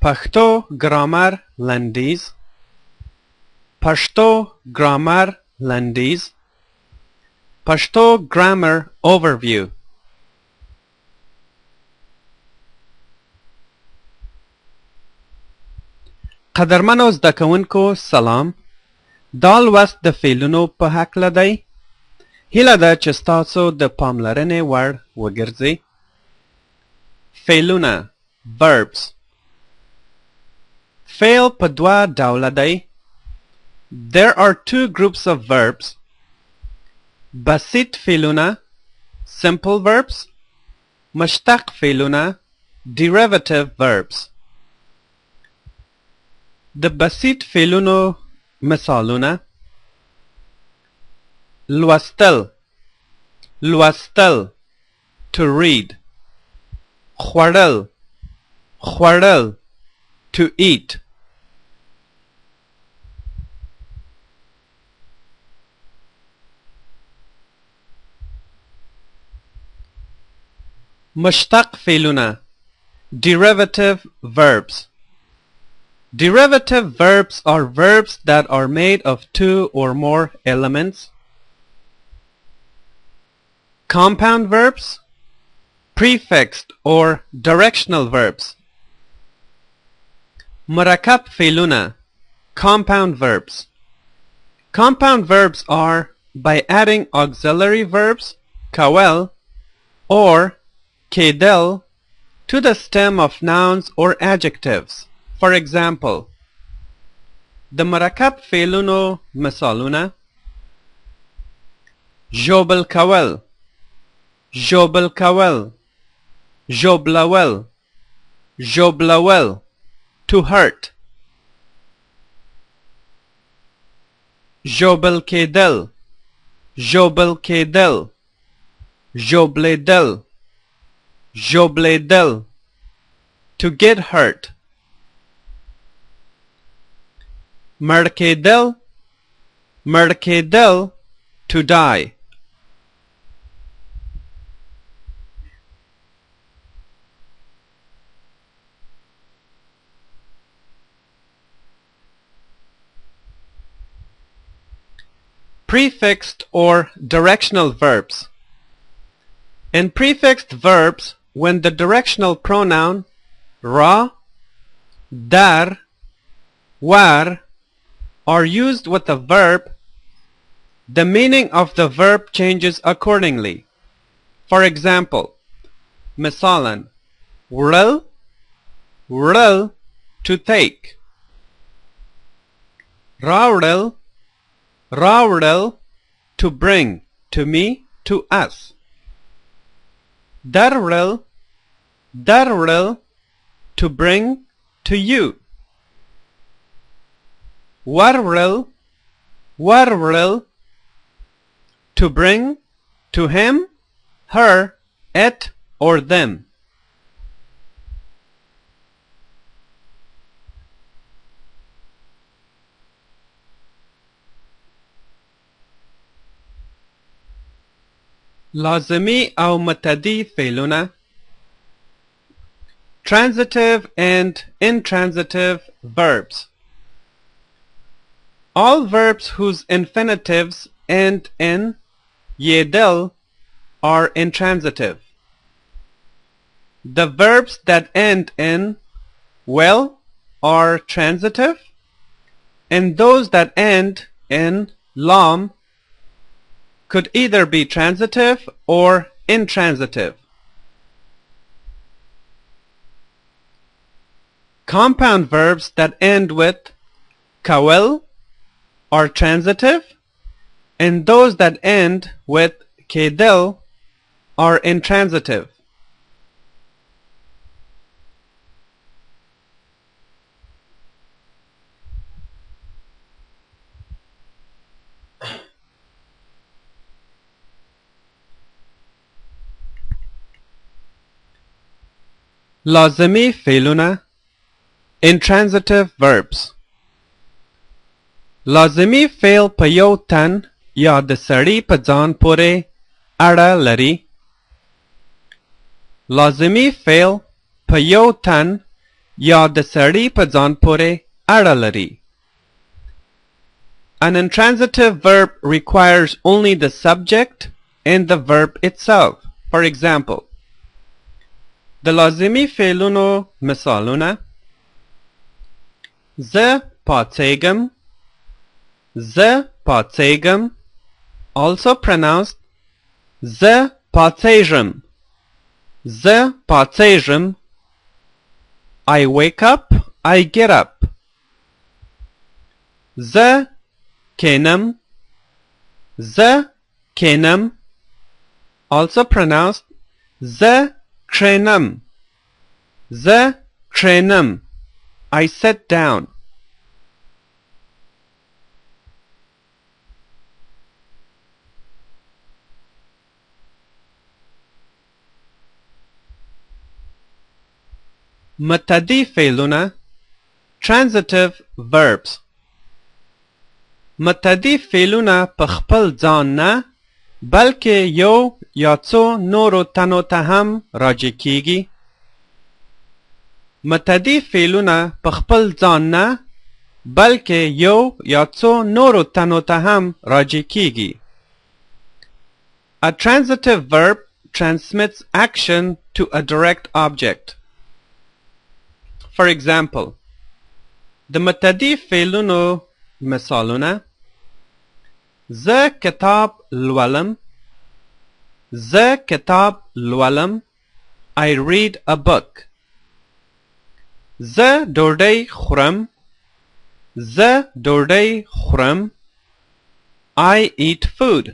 پښتو ګرامر لنډیز پښتو ګرامر لنډیز پښتو ګرامر overview قدرمنو زده کوونکو سلام دا لوست د فعلونو په هکله دی هیله ده چې ستاسو د پاملرنې وړ وګرځي فعلونه verbs فعل په دوه ډوله دی There are two groups of verbs بسیط فعلونه simple verbs مشتق فعلونه derivative verbs د بسیط فعلونو مثالونه لوستل لوستل to read خوړل خوړل to eat مشتق فعلونه derivative verbs Derivative verbs are verbs that are made of two or more elements. Compound verbs, prefixed or directional verbs. مرکب فعلونه compound verbs. Compound verbs are by adding auxiliary verbs کول or کېدل to the stem of nouns or adjectives. For example, د مرکب فعلونو مثالونه ژوبل کول ژوبل کول ژوبلول ژوبلول to hurt ژوبل کېدل ژوبل کېدل ژوبلېدل ژوبلېدل to get hurt مړ کېدل مړ کېدل to die Prefixed or directional verbs In prefixed verbs, when the directional pronoun ra, dar, war are used with a verb, the meaning of the verb changes accordingly. For example, مثالاً وړل to take راوړل to bring to me to us دروړل to bring to you ورول to bring to him, her, it, or them. لازمی او متعدی فعلونه Transitive and intransitive verbs All verbs whose infinitives end in yedel are intransitive. The verbs that end in well are transitive, and those that end in lam could either be transitive or intransitive. Compound verbs that end with kawel are transitive, and those that end with kedel are intransitive. لازمی فعلونه Intransitive verbs لازمی فعل په یو تن یا د سړي په ځان پورې اړه لري لازمی فعل په یو تن یا د سړي په ځان پورې اړه لري. An intransitive verb requires only the subject and the verb itself. For example, د لازمي فعلونو مثالونه: زه پاڅېږم، زه پاڅېږم، also pronounced زه پاڅېږم، زه پاڅېږم. I wake up, I get up. زه کینم، زه کینم، also pronounced زه کښېنم، زه کښېنم. I sit down. متعدی فعلونه Transitive Verbs. متعدی فعلونه په خپل ځان نه بلکې یو یا څو نورو تنو ته هم راجع کیږي. متعدی فعلونه په خپل ځان نه بلکې یو یا څو نورو تنو ته هم راجع کیږي. A transitive verb transmits action to a direct object. For example, د متعدی فعلونو مثالونه: زه کتاب لولم، زه کتاب لولم. I read a book. زه ډوډۍ خورم، زه ډوډۍ خورم. I eat food.